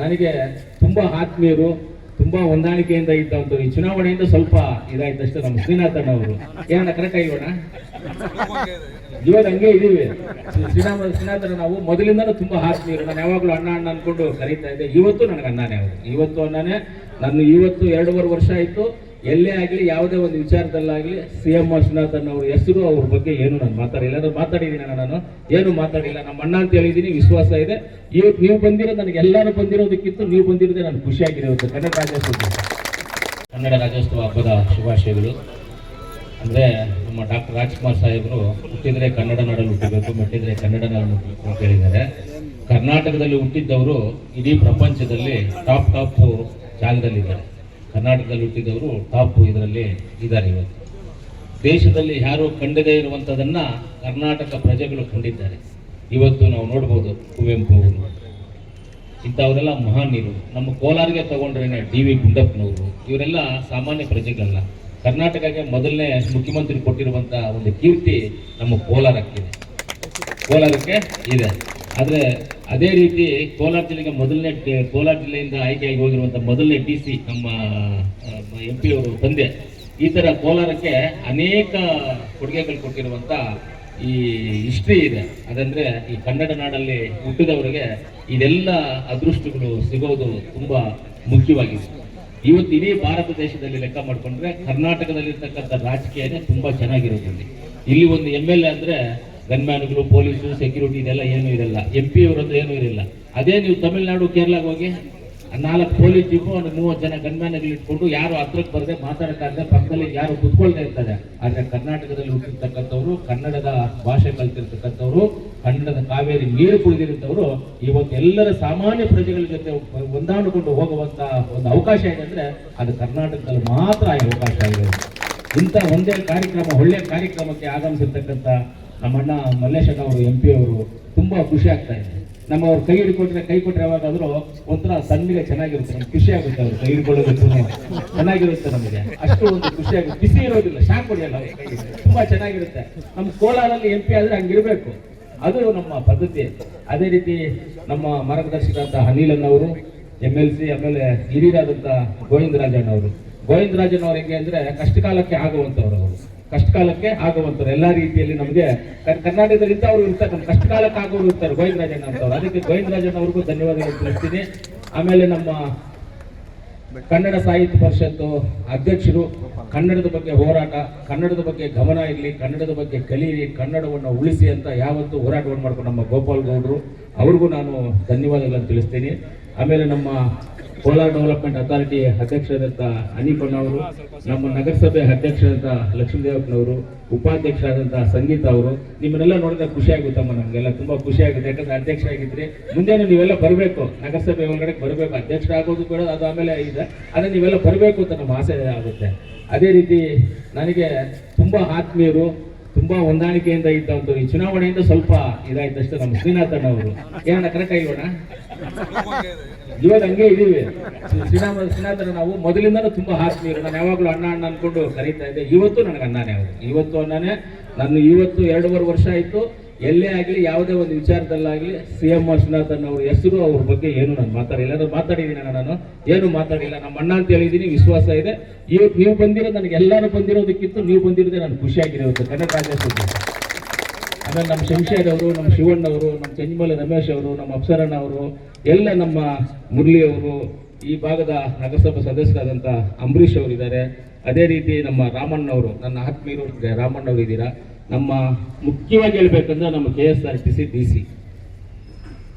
ನನಗೆ ತುಂಬಾ ಆತ್ಮೀಯರು, ತುಂಬಾ ಹೊಂದಾಣಿಕೆಯಿಂದ ಇದ್ದಂತ ಈ ಚುನಾವಣೆಯಿಂದ ಸ್ವಲ್ಪ ಇದಾಯ್ತಷ್ಟೇ. ನಮ್ಮ ಶ್ರೀನಾಥಣ್ಣ ಅವರು ಏನನ್ನ ಕರೆಕ್ಟ್ ಆಗಿರೋಣ, ಇವಾಗ ಹಂಗೆ ಇದೀವಿ. ಶ್ರೀನಾಥಣ್ಣ ನಾವು ಮೊದಲಿಂದನೂ ತುಂಬಾ ಆತ್ಮೀಯರು. ನಾನು ಯಾವಾಗಲೂ ಅಣ್ಣ ಅಣ್ಣ ಅನ್ಕೊಂಡು ಕರೀತಾ ಇದ್ದೆ. ಇವತ್ತು ನನಗೆ ಅಣ್ಣನೇ ಅವರು, ಇವತ್ತು ಅಣ್ಣನೇ. ನನ್ನ ಇವತ್ತು 2.5 ವರ್ಷ ಆಯ್ತು. ಎಲ್ಲೇ ಆಗಲಿ, ಯಾವುದೇ ಒಂದು ವಿಚಾರದಲ್ಲಾಗಲಿ CM ಶ್ರೀನಾಥಣ್ಣ ಅವ್ರ ಹೆಸರು, ಅವ್ರ ಬಗ್ಗೆ ಏನು ನಾನು ಮಾತಾಡಿಲ್ಲ. ನಾನು ಮಾತಾಡಿದ್ದೀನಿ, ನಾನು ಏನು ಮಾತಾಡಿಲ್ಲ. ನಮ್ಮ ಅಣ್ಣ ಅಂತ ಹೇಳಿದ್ದೀನಿ, ವಿಶ್ವಾಸ ಇದೆ. ಇವತ್ತು ನೀವು ಬಂದಿರೋದು, ನನಗೆ ಎಲ್ಲರೂ ಬಂದಿರೋದಕ್ಕಿಂತ ನೀವು ಬಂದಿರೋದೇ ನಾನು ಖುಷಿಯಾಗಿರೋದು. ಕನ್ನಡ ರಾಜ್ಯೋತ್ಸವ ಹಬ್ಬದ ಶುಭಾಶಯಗಳು. ಅಂದರೆ ನಮ್ಮ ಡಾಕ್ಟರ್ ರಾಜ್ಕುಮಾರ್ ಸಾಹೇಬರು ಹುಟ್ಟಿದರೆ ಕನ್ನಡ ನಾಡಲ್ಲಿ ಹುಟ್ಟಬೇಕು, ಮೆಟ್ಟಿದರೆ ಕನ್ನಡ ನಾಡಲ್ಲಿ ಹುಟ್ಟಬೇಕು ಅಂತ ಹೇಳಿದ್ದಾರೆ. ಕರ್ನಾಟಕದಲ್ಲಿ ಹುಟ್ಟಿದ್ದವರು ಇಡೀ ಪ್ರಪಂಚದಲ್ಲಿ ಟಾಪ್ ಜಾಗದಲ್ಲಿದ್ದಾರೆ. ಕರ್ನಾಟಕದಲ್ಲಿ ಹುಟ್ಟಿದವರು ಟಾಪ್ ಇದರಲ್ಲಿ ಇದ್ದಾರೆ. ಇವತ್ತು ದೇಶದಲ್ಲಿ ಯಾರು ಕಂಡದೇ ಇರುವಂಥದ್ದನ್ನು ಕರ್ನಾಟಕ ಪ್ರಜೆಗಳು ಕಂಡಿದ್ದಾರೆ. ಇವತ್ತು ನಾವು ನೋಡ್ಬೋದು, ಕುವೆಂಪು ಅವರು, ಇಂಥವರೆಲ್ಲ ಮಹಾನೀರು. ನಮ್ಮ ಕೋಲಾರಿಗೆ ತಗೊಂಡ್ರೇನೆ DV ಗುಂಡಪ್ಪನವರು, ಇವರೆಲ್ಲ ಸಾಮಾನ್ಯ ಪ್ರಜೆಗಳಲ್ಲ. ಕರ್ನಾಟಕಕ್ಕೆ ಮೊದಲನೇ ಮುಖ್ಯಮಂತ್ರಿ ಕೊಟ್ಟಿರುವಂಥ ಒಂದು ಕೀರ್ತಿ ನಮ್ಮ ಕೋಲಾರಕ್ಕೆ ಇದೆ. ಆದರೆ ಅದೇ ರೀತಿ ಕೋಲಾರ ಜಿಲ್ಲೆಗೆ ಕೋಲಾರ ಜಿಲ್ಲೆಯಿಂದ ಆಯ್ಕೆಯಾಗಿ ಹೋಗಿರುವಂಥ ಮೊದಲನೇ DC ನಮ್ಮ MP ಅವರು ತಂದೆ. ಈ ಥರ ಕೋಲಾರಕ್ಕೆ ಅನೇಕ ಕೊಡುಗೆಗಳು ಕೊಟ್ಟಿರುವಂಥ ಈ ಹಿಸ್ಟ್ರಿ ಇದೆ. ಅದಂದ್ರೆ ಈ ಕನ್ನಡ ನಾಡಲ್ಲಿ ಹುಟ್ಟಿದವರಿಗೆ ಇದೆಲ್ಲ ಅದೃಷ್ಟಗಳು ಸಿಗೋದು ತುಂಬಾ ಮುಖ್ಯವಾಗಿದೆ. ಇವತ್ತು ಇಡೀ ಭಾರತ ದೇಶದಲ್ಲಿ ಲೆಕ್ಕ ಮಾಡಿಕೊಂಡ್ರೆ ಕರ್ನಾಟಕದಲ್ಲಿರ್ತಕ್ಕಂಥ ರಾಜಕೀಯನೇ ತುಂಬಾ ಚೆನ್ನಾಗಿರೋದ್ರಲ್ಲಿ. ಇಲ್ಲಿ ಒಂದು MLA ಅಂದ್ರೆ ಗನ್ಮ್ಯಾನ್ಗಳು, ಪೊಲೀಸು, ಸೆಕ್ಯೂರಿಟಿ ಇದೆಲ್ಲ ಏನೂ ಇರಲ್ಲ. MP ಅವರದ್ದು ಏನೂ ಇರಲ್ಲ. ಅದೇ ನೀವು ತಮಿಳುನಾಡು, ಕೇರಳಕ್ಕೆ ಹೋಗಿ 4 ಪೊಲೀಸ್ ಜೀಪು, 30 ಜನ ಗನ್ಮ್ಯಾನ್ಗಳು ಇಟ್ಕೊಂಡು ಯಾರು ಹತ್ರಕ್ಕೆ ಬರದೆ ಮಾತಾಡಕ್ಕಾಗದೆ ಪಕ್ಕದಲ್ಲಿ ಯಾರು ಕುತ್ಕೊಳ್ತಾ ಇರ್ತಾರೆ. ಆದ್ರೆ ಕರ್ನಾಟಕದಲ್ಲಿ ಹುಟ್ಟಿರ್ತಕ್ಕಂಥವ್ರು, ಕನ್ನಡದ ಭಾಷೆ ಕಲ್ತಿರ್ತಕ್ಕಂಥವ್ರು, ಕನ್ನಡದ ಕಾವೇರಿ ನೀರು ಕುಡಿದಿರುತ್ತವರು ಇವತ್ತು ಎಲ್ಲರ ಸಾಮಾನ್ಯ ಪ್ರಜೆಗಳ ಜೊತೆ ಹೊಂದಾಣಿಕೊಂಡು ಹೋಗುವಂತ ಒಂದು ಅವಕಾಶ ಇದೆ ಅಂದ್ರೆ ಅದು ಕರ್ನಾಟಕದಲ್ಲಿ ಮಾತ್ರ ಈ ಅವಕಾಶ ಇದೆ. ಇಂಥ ಒಂದೇ ಕಾರ್ಯಕ್ರಮ, ಒಳ್ಳೆಯ ಕಾರ್ಯಕ್ರಮಕ್ಕೆ ಆಗಮಿಸಿರ್ತಕ್ಕಂಥ ನಮ್ಮಣ್ಣ ಮಲ್ಲೇಶಣ್ಣ ಅವರು, MP ಅವರು, ತುಂಬಾ ಖುಷಿ ಆಗ್ತಾ ಇದೆ. ನಮ್ಮವ್ರು ಕೈ ಕೊಟ್ಟರೆ ಯಾವಾಗಾದ್ರೂ ಒಂಥರ ಸಣ್ಣಿಗೆ ಚೆನ್ನಾಗಿರುತ್ತೆ, ನಮ್ಗೆ ಖುಷಿ ಆಗುತ್ತೆ. ಅವ್ರು ಕೈ ಹಿಡ್ಕೊಳ್ಳೋದು ಚೆನ್ನಾಗಿರುತ್ತೆ, ನಮಗೆ ಅಷ್ಟು ಒಂದು ಖುಷಿ ಆಗುತ್ತೆ. ಬಿಸಿ ಇರೋದಿಲ್ಲ, ಶಾಕ್ ಹೊಡೆಯಲ್ಲ, ತುಂಬಾ ಚೆನ್ನಾಗಿರುತ್ತೆ. ನಮ್ಮ ಕೋಲಾರಲ್ಲಿ MP ಆದ್ರೆ ಹಂಗಿರ್ಬೇಕು, ಅದು ನಮ್ಮ ಪದ್ಧತಿ. ಅದೇ ರೀತಿ ನಮ್ಮ ಮಾರ್ಗದರ್ಶಕರಾದ ಅನಿಲಣ್ಣವರು, MLC, ಆಮೇಲೆ ಹಿರಿಯರಾದಂಥ ಗೋವಿಂದರಾಜಣ್ಣ ಅವರು. ಗೋವಿಂದರಾಜಣ್ಣವ್ರು ಹೆಂಗೆ ಅಂದ್ರೆ ಕಷ್ಟಕಾಲಕ್ಕೆ ಆಗುವಂಥವ್ರು, ಎಲ್ಲಾ ರೀತಿಯಲ್ಲಿ ನಮಗೆ ಕರ್ನಾಟಕದಲ್ಲಿ ಇಂಥವ್ರು ಇರ್ತಾರೆ, ನಮ್ಮ ಕಷ್ಟಕಾಲಕ್ಕೆ ಆಗೋರು ಇರ್ತಾರೆ ಗೋವಿಂದರಾಜಣ್ಣ ಅಂತವ್ರು. ಅದಕ್ಕೆ ಗೋವಿಂದರಾಜಣ್ಣ ಅವ್ರಿಗೂ ಧನ್ಯವಾದಗಳು ತಿಳಿಸ್ತೀನಿ. ಆಮೇಲೆ ನಮ್ಮ ಕನ್ನಡ ಸಾಹಿತ್ಯ ಪರಿಷತ್ತು ಅಧ್ಯಕ್ಷರು, ಕನ್ನಡದ ಬಗ್ಗೆ ಹೋರಾಟ, ಕನ್ನಡದ ಬಗ್ಗೆ ಗಮನ ಇರಲಿ, ಕನ್ನಡದ ಬಗ್ಗೆ ಕಲೀರಿ, ಕನ್ನಡವನ್ನು ಉಳಿಸಿ ಅಂತ ಯಾವತ್ತೂ ಹೋರಾಟವನ್ನು ಮಾಡ್ಕೊಂಡು ನಮ್ಮ ಗೋಪಾಲ್ ಗೌಡರು, ಅವ್ರಿಗೂ ನಾನು ಧನ್ಯವಾದಗಳನ್ನು ತಿಳಿಸ್ತೀನಿ. ಆಮೇಲೆ ನಮ್ಮ ಕೋಲಾರ ಡೆವಲಪ್ಮೆಂಟ್ ಅಥಾರಿಟಿ ಅಧ್ಯಕ್ಷರಾದಂಥ ಅನೀಪಣ್ಣ ಅವರು, ನಮ್ಮ ನಗರಸಭೆ ಅಧ್ಯಕ್ಷರಾದಂಥ ಲಕ್ಷ್ಮೀದೇವಪ್ಪನವರು, ಉಪಾಧ್ಯಕ್ಷರಾದಂಥ ಸಂಗೀತ ಅವರು, ನಿಮ್ಮನ್ನೆಲ್ಲ ನೋಡಿದ್ರೆ ಖುಷಿ ಆಗುತ್ತಮ್ಮ. ನಮಗೆಲ್ಲ ತುಂಬಾ ಖುಷಿ ಆಗುತ್ತೆ. ಯಾಕಂದ್ರೆ ಅಧ್ಯಕ್ಷರಾಗಿದ್ರಿ, ಮುಂದೇನು ನೀವೆಲ್ಲ ಬರಬೇಕು, ನಗರಸಭೆ ಒಳಗಡೆ ಬರಬೇಕು. ಅಧ್ಯಕ್ಷರಾಗೋದು ಕೂಡ ಅದು ಆಮೇಲೆ ಇದೆ, ಆದರೆ ನೀವೆಲ್ಲ ಬರಬೇಕು ಅಂತ ನಮ್ಮ ಆಸೆ ಆಗುತ್ತೆ. ಅದೇ ರೀತಿ ನನಗೆ ತುಂಬಾ ಆತ್ಮೀಯರು, ತುಂಬಾ ಹೊಂದಾಣಿಕೆಯಿಂದ ಇದ್ದಂತ ಈ ಚುನಾವಣೆಯಿಂದ ಸ್ವಲ್ಪ ಇದಾಯ್ತಷ್ಟೇ. ನಮ್ಮ ಶ್ರೀನಾಥಣ್ಣ ಅವರು ಏನನ್ನ ಕರೆಕ್ಟ್ ಆಗಿರೋಣ, ಇವಾಗ ಹಂಗೆ ಇದೀವಿ. ಶ್ರೀನಾಥಣ್ಣ ನಾವು ಮೊದಲಿಂದನೂ ತುಂಬಾ ಆತ್ಮೀಯರು. ನಾನು ಯಾವಾಗಲೂ ಅಣ್ಣ ಅಣ್ಣ ಅನ್ಕೊಂಡು ಕರೀತಾ ಇದ್ದೆ. ಇವತ್ತು ನನಗೆ ಅಣ್ಣನೇ ಅವರು, ಇವತ್ತು ಅಣ್ಣನೇ. ನನ್ನ ಇವತ್ತು 2.5 ವರ್ಷ ಆಯ್ತು. ಎಲ್ಲೇ ಆಗಲಿ, ಯಾವುದೇ ಒಂದು ವಿಚಾರದಲ್ಲಾಗಲಿ CM ಶ್ರೀನಾಥಣ್ಣ ಅವ್ರ ಹೆಸರು, ಅವ್ರ ಬಗ್ಗೆ ಏನು ನಾನು ಮಾತಾಡಿಲ್ಲ. ನಾನು ಮಾತಾಡಿದ್ದೀನಿ, ನಾನು ಏನು ಮಾತಾಡಿಲ್ಲ. ನಮ್ಮ ಅಣ್ಣ ಅಂತ ಹೇಳಿದ್ದೀನಿ, ವಿಶ್ವಾಸ ಇದೆ. ಇವತ್ತು ನೀವು ಬಂದಿರೋದು, ನನಗೆ ಎಲ್ಲರೂ ಬಂದಿರೋದಕ್ಕಿಂತ ನೀವು ಬಂದಿರೋದೇ ನಾನು ಖುಷಿಯಾಗಿರೋದು. ಕನ್ನಡ ರಾಜ್ಯೋತ್ಸವ. ಆಮೇಲೆ ನಮ್ಮ ಶಂಶೇರ್ ಅವರು, ನಮ್ಮ ಶಿವಣ್ಣವರು, ನಮ್ಮ ಚೆಂಜಮಲೆ ರಮೇಶ್ ಅವರು, ನಮ್ಮ ಅಪ್ಸರಣ್ಣ ಅವರು, ಎಲ್ಲ ನಮ್ಮ ಮುರಳಿ ಅವರು, ಈ ಭಾಗದ ನಗರಸಭಾ ಸದಸ್ಯರಾದಂಥ ಅಂಬರೀಷ್ ಅವರು ಇದ್ದಾರೆ. ಅದೇ ರೀತಿ ನಮ್ಮ ರಾಮಣ್ಣವರು, ನನ್ನ ಆತ್ಮೀಯರು ರಾಮಣ್ಣವರು ಇದ್ದೀರಾ. ನಮ್ಮ ಮುಖ್ಯವಾಗಿ ಹೇಳ್ಬೇಕಂದ್ರೆ ನಮ್ಮ KSRTC DC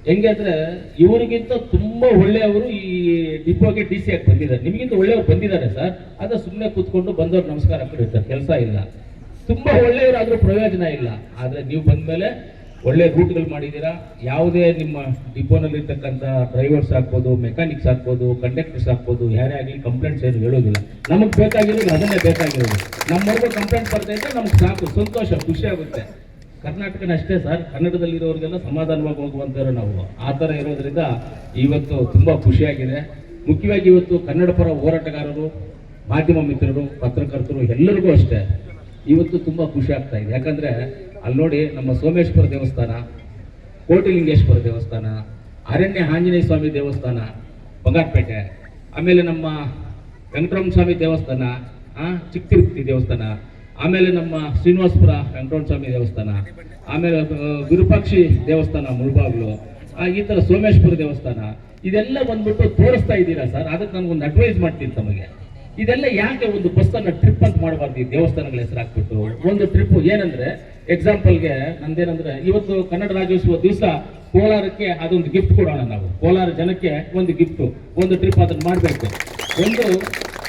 ಹೆಂಗೆ ಅಂದ್ರೆ ಇವರಿಗಿಂತ ತುಂಬಾ ಒಳ್ಳೆಯವರು ಈ ಡಿಪೋಗೆ DC ಆಗಿ ಬಂದಿದ್ದಾರೆ. ನಿಮಗಿಂತ ಒಳ್ಳೆಯವರು ಬಂದಿದ್ದಾರೆ ಸರ್. ಅದ ಸುಮ್ಮನೆ ಕೂತ್ಕೊಂಡು ಬಂದವ್ರು ನಮಸ್ಕಾರ ಕೊಟ್ಟಿರ್ತಾರೆ, ಕೆಲಸ ಇಲ್ಲ. ತುಂಬಾ ಒಳ್ಳೆಯವರಾದ್ರೂ ಪ್ರಯೋಜನ ಇಲ್ಲ. ಆದ್ರೆ ನೀವು ಬಂದ್ಮೇಲೆ ಒಳ್ಳೆ ರೂಟ್ಗಳು ಮಾಡಿದ್ದೀರಾ. ಯಾವುದೇ ನಿಮ್ಮ ಡಿಪೋನಲ್ಲಿರ್ತಕ್ಕಂಥ ಡ್ರೈವರ್ಸ್ ಆಗ್ಬೋದು, ಮೆಕ್ಯಾನಿಕ್ಸ್ ಆಗ್ಬೋದು, ಕಂಡಕ್ಟರ್ಸ್ ಆಗ್ಬೋದು, ಯಾರೇ ಆಗಲಿ ಕಂಪ್ಲೇಂಟ್ಸ್ ಏನು ಹೇಳೋದಿಲ್ಲ. ನಮಗೆ ಬೇಕಾಗಿರೋದು ಅದನ್ನೇ ಬೇಕಾಗಿರೋದು. ನಮ್ಮವ್ರಿಗೂ ಕಂಪ್ಲೇಂಟ್ ಬರ್ತಾ ಇದ್ರೆ ನಮ್ಗೆ ಸಾಕು, ಸಂತೋಷ, ಖುಷಿ ಆಗುತ್ತೆ. ಕರ್ನಾಟಕನ ಅಷ್ಟೇ ಸರ್, ಕನ್ನಡದಲ್ಲಿರೋರಿಗೆಲ್ಲ ಸಮಾಧಾನವಾಗಿ ಹೋಗುವಂಥವ್ರು ನಾವು. ಆ ಥರ ಇರೋದ್ರಿಂದ ಇವತ್ತು ತುಂಬಾ ಖುಷಿಯಾಗಿದೆ. ಮುಖ್ಯವಾಗಿ ಇವತ್ತು ಕನ್ನಡ ಪರ ಹೋರಾಟಗಾರರು, ಮಾಧ್ಯಮ ಮಿತ್ರರು, ಪತ್ರಕರ್ತರು ಎಲ್ಲರಿಗೂ ಅಷ್ಟೇ ಇವತ್ತು ತುಂಬಾ ಖುಷಿ ಆಗ್ತಾ ಇದೆ. ಯಾಕಂದ್ರೆ ಅಲ್ಲಿ ನೋಡಿ, ನಮ್ಮ ಸೋಮೇಶ್ವರ ದೇವಸ್ಥಾನ, ಕೋಟಿಲಿಂಗೇಶ್ವರ ದೇವಸ್ಥಾನ, ಅರಣ್ಯ ಆಂಜನೇಯ ಸ್ವಾಮಿ ದೇವಸ್ಥಾನ ಬಂಗಾರಪೇಟೆ, ಆಮೇಲೆ ನಮ್ಮ ವೆಂಕಟರಮಣ ಸ್ವಾಮಿ ದೇವಸ್ಥಾನ, ಚಿಕ್ಕ ತಿರುಪತಿ ದೇವಸ್ಥಾನ, ಆಮೇಲೆ ನಮ್ಮ ಶ್ರೀನಿವಾಸಪುರ ವೆಂಕಟರಮಣ ಸ್ವಾಮಿ ದೇವಸ್ಥಾನ, ಆಮೇಲೆ ವಿರೂಪಾಕ್ಷಿ ದೇವಸ್ಥಾನ ಮುಳಬಾಗ್ಲು, ಈ ಥರ ಸೋಮೇಶ್ವರ ದೇವಸ್ಥಾನ, ಇದೆಲ್ಲ ಬಂದ್ಬಿಟ್ಟು ತೋರಿಸ್ತಾ ಇದ್ದೀರಾ ಸರ್. ಅದಕ್ಕೆ ನನಗೊಂದು ಅಡ್ವೈಸ್ ಮಾಡ್ತೀನಿ ತಮಗೆ. ಇದೆಲ್ಲ ಯಾಕೆ ಒಂದು ಬಸ್ಸನ್ನು ಟ್ರಿಪ್ ಅಂತ ಮಾಡಬಾರ್ದು? ಈ ದೇವಸ್ಥಾನಗಳ ಹೆಸರು ಹಾಕ್ಬಿಟ್ಟು ಒಂದು ಟ್ರಿಪ್ ಏನಂದ್ರೆ, ಎಕ್ಸಾಂಪಲ್ಗೆ ನಂದೇನಂದ್ರೆ, ಇವತ್ತು ಕನ್ನಡ ರಾಜ್ಯೋತ್ಸವ ದಿವಸ ಕೋಲಾರಕ್ಕೆ ಅದೊಂದು ಗಿಫ್ಟ್ ಕೊಡೋಣ ನಾವು. ಕೋಲಾರ ಜನಕ್ಕೆ ಒಂದು ಗಿಫ್ಟ್, ಒಂದು ಟ್ರಿಪ್ ಅದನ್ನು ಮಾಡಬೇಕು. ಒಂದು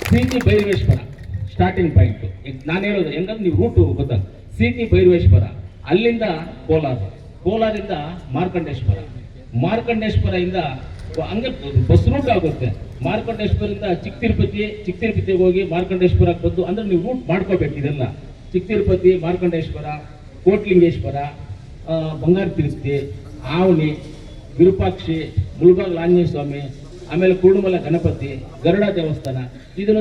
ಸಿಟಿ ಭೈರವೇಶ್ವರ ಸ್ಟಾರ್ಟಿಂಗ್ ಪಾಯಿಂಟ್. ನಾನು ಹೇಳೋದು ಹೆಂಗಂದ್ರೆ, ನೀವು ರೂಟು ಗೊತ್ತಾ, ಸಿಟಿ ಭೈರವೇಶ್ವರ, ಅಲ್ಲಿಂದ ಕೋಲಾರ, ಕೋಲಾರಿಂದ ಮಾರ್ಕಂಡೇಶ್ವರ, ಮಾರ್ಕಂಡೇಶ್ವರದಿಂದ ಹಂಗೆ ಬಸ್ ರೂಟ್ ಆಗುತ್ತೆ. ಮಾರ್ಕಂಡೇಶ್ವರದಿಂದ ಚಿಕ್ಕ ತಿರುಪತಿಗೆ ಹೋಗಿ ಮಾರ್ಕಂಡೇಶ್ವರಕ್ಕೆ ಬಂದು, ಅಂದ್ರೆ ನೀವು ರೂಟ್ ಮಾಡ್ಕೋಬೇಕು ಇದೆಲ್ಲ. ಚಿಕ್ಕ ತಿರುಪತಿ, ಮಾರ್ಕಂಡೇಶ್ವರ, ಕೋಟ್ಲಿಂಗೇಶ್ವರ, ಬಂಗಾರ ತಿರುಪತಿ, ಆವಣಿ, ವಿರೂಪಾಕ್ಷಿ, ಮುಳಬಾಗಿಲು ಆಂಜನೇಯ ಸ್ವಾಮಿ, ಆಮೇಲೆ ಕುರುಡುಮಲ ಗಣಪತಿ, ಗರುಡ ದೇವಸ್ಥಾನ, ಇದನ್ನು